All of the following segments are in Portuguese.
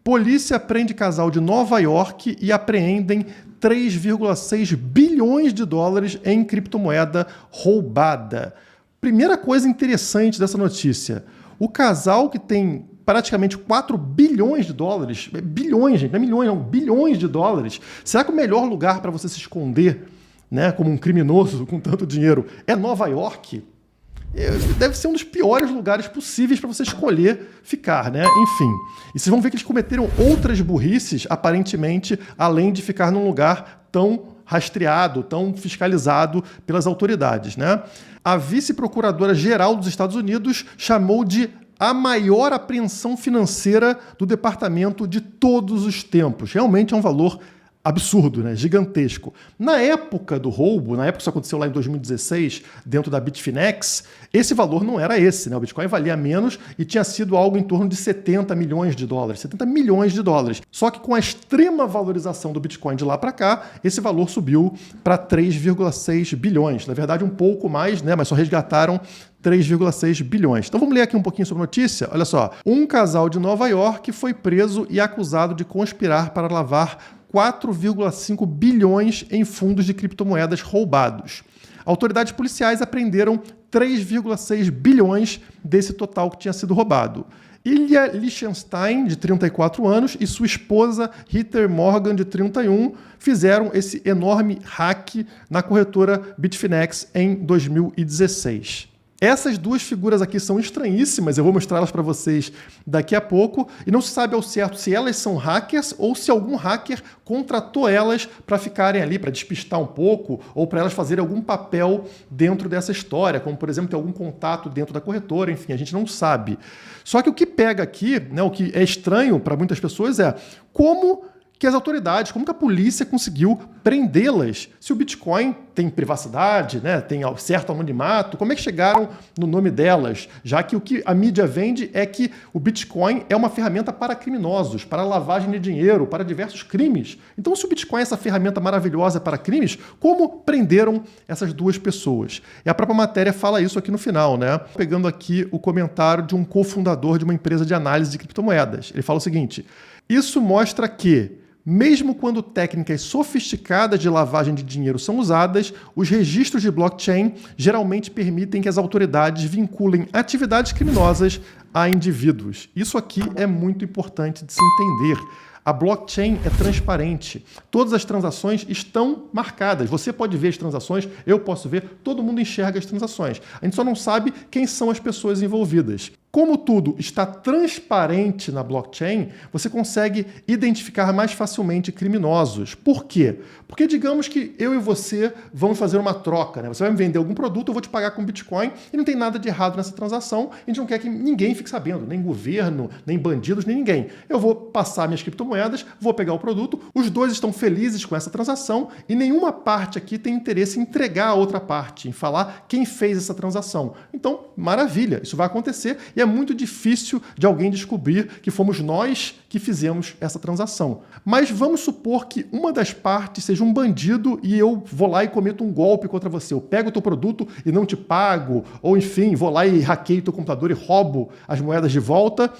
Polícia prende casal de Nova York e apreendem 3,6 bilhões de dólares em criptomoeda roubada. Primeira coisa interessante dessa notícia, o casal que tem praticamente 4 bilhões de dólares, bilhões, gente, não é milhões não, bilhões de dólares, será que o melhor lugar para você se esconder, né, como um criminoso com tanto dinheiro é Nova York? Deve ser um dos piores lugares possíveis para você escolher ficar, né? Enfim. E vocês vão ver que eles cometeram outras burrices, aparentemente, além de ficar num lugar tão rastreado, tão fiscalizado pelas autoridades, né? A vice-procuradora-geral dos Estados Unidos chamou de a maior apreensão financeira do departamento de todos os tempos. Realmente é um valor absurdo, né? Gigantesco. Na época do roubo, na época que isso aconteceu lá em 2016, dentro da Bitfinex, esse valor não era esse, né? O Bitcoin valia menos e tinha sido algo em torno de 70 milhões de dólares, 70 milhões de dólares. Só que com a extrema valorização do Bitcoin de lá para cá, esse valor subiu para 3,6 bilhões. Na verdade, um pouco mais, né? Mas só resgataram 3,6 bilhões. Então vamos ler aqui um pouquinho sobre a notícia. Olha só. Um casal de Nova York foi preso e acusado de conspirar para lavar 4,5 bilhões em fundos de criptomoedas roubados. Autoridades policiais apreenderam 3,6 bilhões desse total que tinha sido roubado. Ilya Lichtenstein, de 34 anos, e sua esposa, Heather Morgan, de 31, fizeram esse enorme hack na corretora Bitfinex em 2016. Essas duas figuras aqui são estranhíssimas, eu vou mostrá-las para vocês daqui a pouco, e não se sabe ao certo se elas são hackers ou se algum hacker contratou elas para ficarem ali, para despistar um pouco, ou para elas fazerem algum papel dentro dessa história, como, por exemplo, ter algum contato dentro da corretora, enfim, a gente não sabe. Só que o que pega aqui, né, o que é estranho para muitas pessoas é como que as autoridades, como que a polícia conseguiu prendê-las? Se o Bitcoin tem privacidade, né, tem certo anonimato, como é que chegaram no nome delas? Já que o que a mídia vende é que o Bitcoin é uma ferramenta para criminosos, para lavagem de dinheiro, para diversos crimes. Então, se o Bitcoin é essa ferramenta maravilhosa para crimes, como prenderam essas duas pessoas? E a própria matéria fala isso aqui no final, né? Pegando aqui o comentário de um cofundador de uma empresa de análise de criptomoedas. Ele fala o seguinte: isso mostra que, mesmo quando técnicas sofisticadas de lavagem de dinheiro são usadas, os registros de blockchain geralmente permitem que as autoridades vinculem atividades criminosas a indivíduos. Isso aqui é muito importante de se entender. A blockchain é transparente. Todas as transações estão marcadas. Você pode ver as transações, eu posso ver, todo mundo enxerga as transações. A gente só não sabe quem são as pessoas envolvidas. Como tudo está transparente na blockchain, você consegue identificar mais facilmente criminosos. Por quê? Porque digamos que eu e você vamos fazer uma troca, né? Você vai me vender algum produto, eu vou te pagar com Bitcoin e não tem nada de errado nessa transação. A gente não quer que ninguém fique sabendo, nem governo, nem bandidos, nem ninguém. Eu vou passar minhas criptomoedas, vou pegar o produto, os dois estão felizes com essa transação e nenhuma parte aqui tem interesse em entregar a outra parte, em falar quem fez essa transação. Então, maravilha, isso vai acontecer e é muito difícil de alguém descobrir que fomos nós que fizemos essa transação. Mas vamos supor que uma das partes seja um bandido e eu vou lá e cometo um golpe contra você. Eu pego o teu produto e não te pago, ou enfim, vou lá e hackeio o teu computador e roubo as moedas de volta.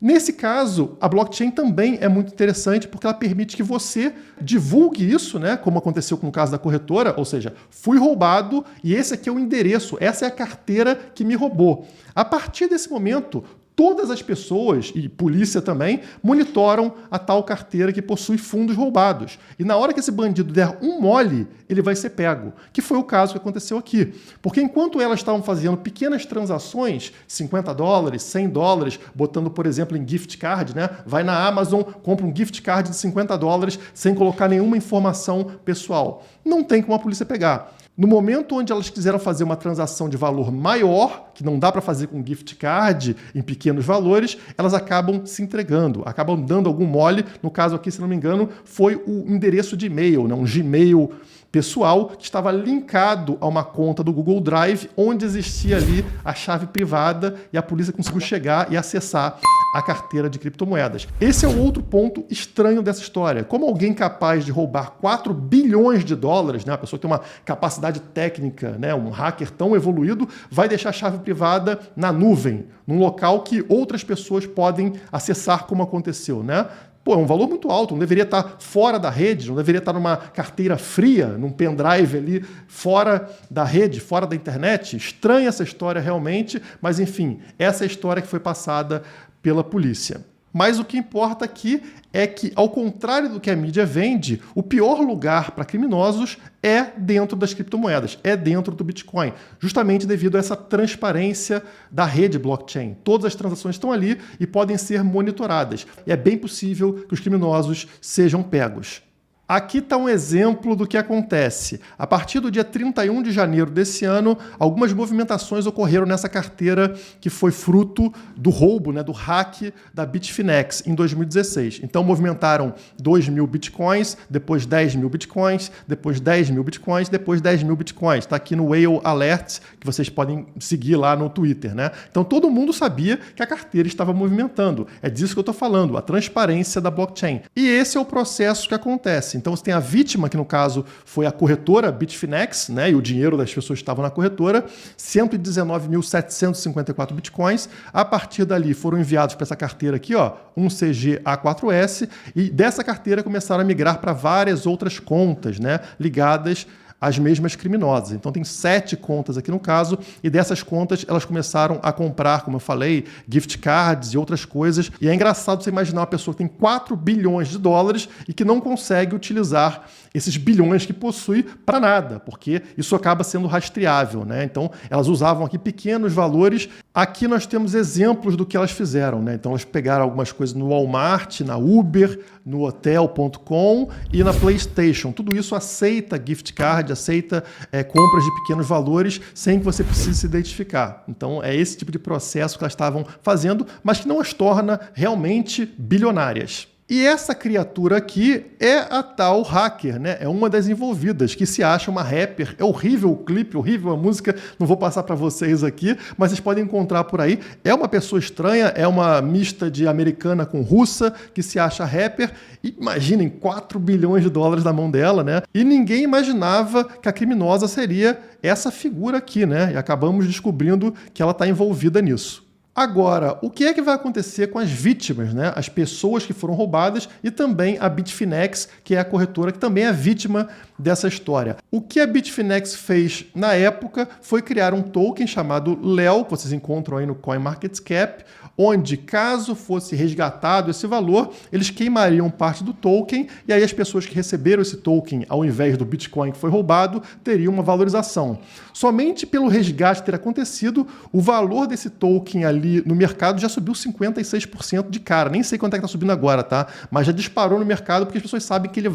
Nesse caso, a blockchain também é muito interessante porque ela permite que você divulgue isso, né, como aconteceu no caso da corretora, ou seja, fui roubado e esse aqui é o endereço, essa é a carteira que me roubou. A partir desse momento, todas as pessoas, e polícia também, monitoram a tal carteira que possui fundos roubados. E na hora que esse bandido der um mole, ele vai ser pego, que foi o caso que aconteceu aqui. Porque enquanto elas estavam fazendo pequenas transações, 50 dólares, 100 dólares, botando, por exemplo, em gift card, né? Vai na Amazon, compra um gift card de 50 dólares sem colocar nenhuma informação pessoal. Não tem como a polícia pegar. No momento onde elas quiseram fazer uma transação de valor maior, que não dá para fazer com gift card em pequenos valores, elas acabam se entregando, acabam dando algum mole. No caso aqui, se não me engano, foi o endereço de e-mail, né? Um Gmail pessoal que estava linkado a uma conta do Google Drive, onde existia ali a chave privada e a polícia conseguiu chegar e acessar a carteira de criptomoedas. Esse é o outro ponto estranho dessa história. Como alguém capaz de roubar 4 bilhões de dólares, né, uma pessoa que tem uma capacidade técnica, né, um hacker tão evoluído, vai deixar a chave privada na nuvem, num local que outras pessoas podem acessar, como aconteceu, né? Pô, é um valor muito alto, não deveria estar fora da rede, não deveria estar numa carteira fria, num pendrive ali, fora da rede, fora da internet. Estranha essa história realmente, mas enfim, essa é a história que foi passada pela polícia. Mas o que importa aqui é que, ao contrário do que a mídia vende, o pior lugar para criminosos é dentro das criptomoedas, é dentro do Bitcoin, justamente devido a essa transparência da rede blockchain. Todas as transações estão ali e podem ser monitoradas. E é bem possível que os criminosos sejam pegos. Aqui está um exemplo do que acontece. A partir do dia 31 de janeiro desse ano, algumas movimentações ocorreram nessa carteira que foi fruto do roubo, do hack da Bitfinex em 2016. Então movimentaram 2.000 bitcoins, depois 10.000 bitcoins, depois 10.000 bitcoins, depois 10.000 bitcoins. Está aqui no Whale Alert, que vocês podem seguir lá no Twitter, Então todo mundo sabia que a carteira estava movimentando. É disso que eu estou falando, a transparência da blockchain. E esse é o processo que acontece. Então você tem a vítima, que no caso foi a corretora Bitfinex, e o dinheiro das pessoas que estavam na corretora, 119.754 bitcoins. A partir dali foram enviados para essa carteira aqui, um CG-A4S, e dessa carteira começaram a migrar para várias outras contas, ligadas as mesmas criminosas. Então tem 7 contas aqui no caso, e dessas contas elas começaram a comprar, como eu falei, gift cards e outras coisas. E é engraçado você imaginar uma pessoa que tem 4 bilhões de dólares e que não consegue utilizar esses bilhões que possui para nada, porque isso acaba sendo rastreável, Então elas usavam aqui pequenos valores. Aqui nós temos exemplos do que elas fizeram, Então elas pegaram algumas coisas no Walmart, na Uber, no Hotel.com e na PlayStation. Tudo isso aceita gift card, aceita compras de pequenos valores sem que você precise se identificar. Então é esse tipo de processo que elas estavam fazendo, mas que não as torna realmente bilionárias. E essa criatura aqui é a tal hacker, É uma das envolvidas, que se acha uma rapper. É horrível o clipe, horrível a música, não vou passar para vocês aqui, mas vocês podem encontrar por aí. É uma pessoa estranha, é uma mista de americana com russa, que se acha rapper. E imaginem, 4 bilhões de dólares na mão dela, E ninguém imaginava que a criminosa seria essa figura aqui, E acabamos descobrindo que ela está envolvida nisso. Agora, o que é que vai acontecer com as vítimas, As pessoas que foram roubadas e também a Bitfinex, que é a corretora que também é vítima dessa história. O que a Bitfinex fez na época foi criar um token chamado LEO, que vocês encontram aí no CoinMarketCap, onde, caso fosse resgatado esse valor, eles queimariam parte do token e aí as pessoas que receberam esse token, ao invés do Bitcoin que foi roubado, teriam uma valorização. Somente pelo resgate ter acontecido, o valor desse token ali no mercado já subiu 56% de cara. Nem sei quanto é que está subindo agora, tá? Mas já disparou no mercado porque as pessoas sabem que ele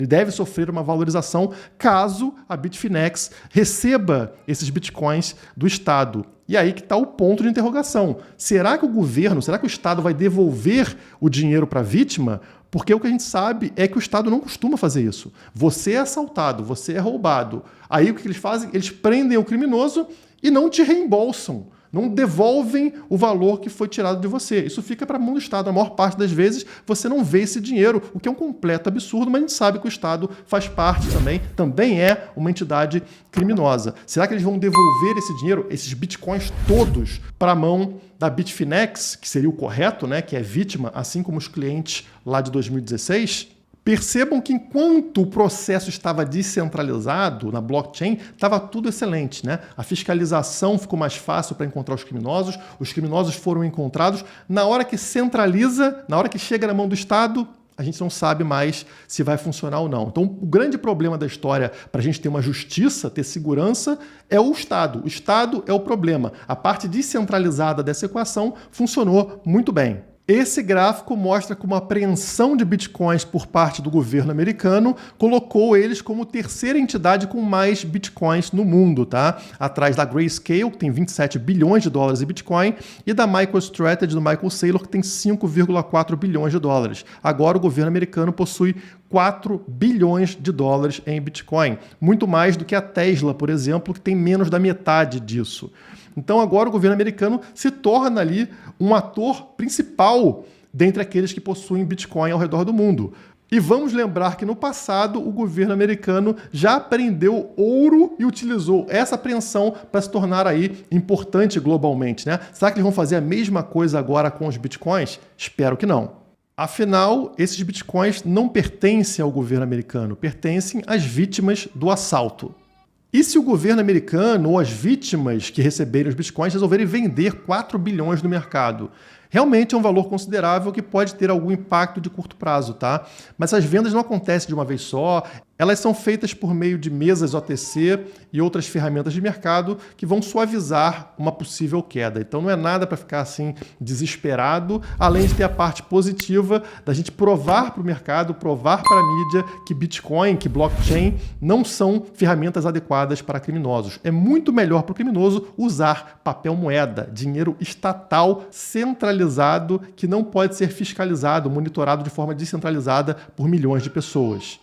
deve sofrer uma valorização caso a Bitfinex receba esses bitcoins do Estado. E aí que está o ponto de interrogação. Será que o governo, será que o Estado vai devolver o dinheiro para a vítima? Porque o que a gente sabe é que o Estado não costuma fazer isso. Você é assaltado, você é roubado. Aí o que eles fazem? Eles prendem o criminoso e não te reembolsam. Não devolvem o valor que foi tirado de você. Isso fica para a mão do Estado. A maior parte das vezes você não vê esse dinheiro, o que é um completo absurdo, mas a gente sabe que o Estado faz parte também é uma entidade criminosa. Será que eles vão devolver esse dinheiro, esses bitcoins todos, para a mão da Bitfinex, que seria o correto, que é vítima, assim como os clientes lá de 2016? Percebam que enquanto o processo estava descentralizado na blockchain, estava tudo excelente, A fiscalização ficou mais fácil para encontrar os criminosos foram encontrados. Na hora que centraliza, na hora que chega na mão do Estado, a gente não sabe mais se vai funcionar ou não. Então, o grande problema da história para a gente ter uma justiça, ter segurança, é o Estado. O Estado é o problema. A parte descentralizada dessa equação funcionou muito bem. Esse gráfico mostra como a apreensão de bitcoins por parte do governo americano colocou eles como terceira entidade com mais bitcoins no mundo, Atrás da Grayscale, que tem 27 bilhões de dólares em bitcoin, e da MicroStrategy, do Michael Saylor, que tem 5,4 bilhões de dólares. Agora o governo americano possui 4 bilhões de dólares em bitcoin. Muito mais do que a Tesla, por exemplo, que tem menos da metade disso. Então agora o governo americano se torna ali um ator principal dentre aqueles que possuem Bitcoin ao redor do mundo. E vamos lembrar que no passado o governo americano já apreendeu ouro e utilizou essa apreensão para se tornar aí importante globalmente, Será que eles vão fazer a mesma coisa agora com os Bitcoins? Espero que não. Afinal, esses bitcoins não pertencem ao governo americano, pertencem às vítimas do assalto. E se o governo americano ou as vítimas que receberem os bitcoins resolverem vender 4 bilhões no mercado? Realmente é um valor considerável que pode ter algum impacto de curto prazo, tá? Mas as vendas não acontecem de uma vez só, elas são feitas por meio de mesas OTC e outras ferramentas de mercado que vão suavizar uma possível queda. Então não é nada para ficar assim desesperado, além de ter a parte positiva da gente provar para o mercado, provar para a mídia que Bitcoin, que blockchain não são ferramentas adequadas para criminosos. É muito melhor para o criminoso usar papel moeda, dinheiro estatal centralizado que não pode ser fiscalizado, monitorado de forma descentralizada por milhões de pessoas.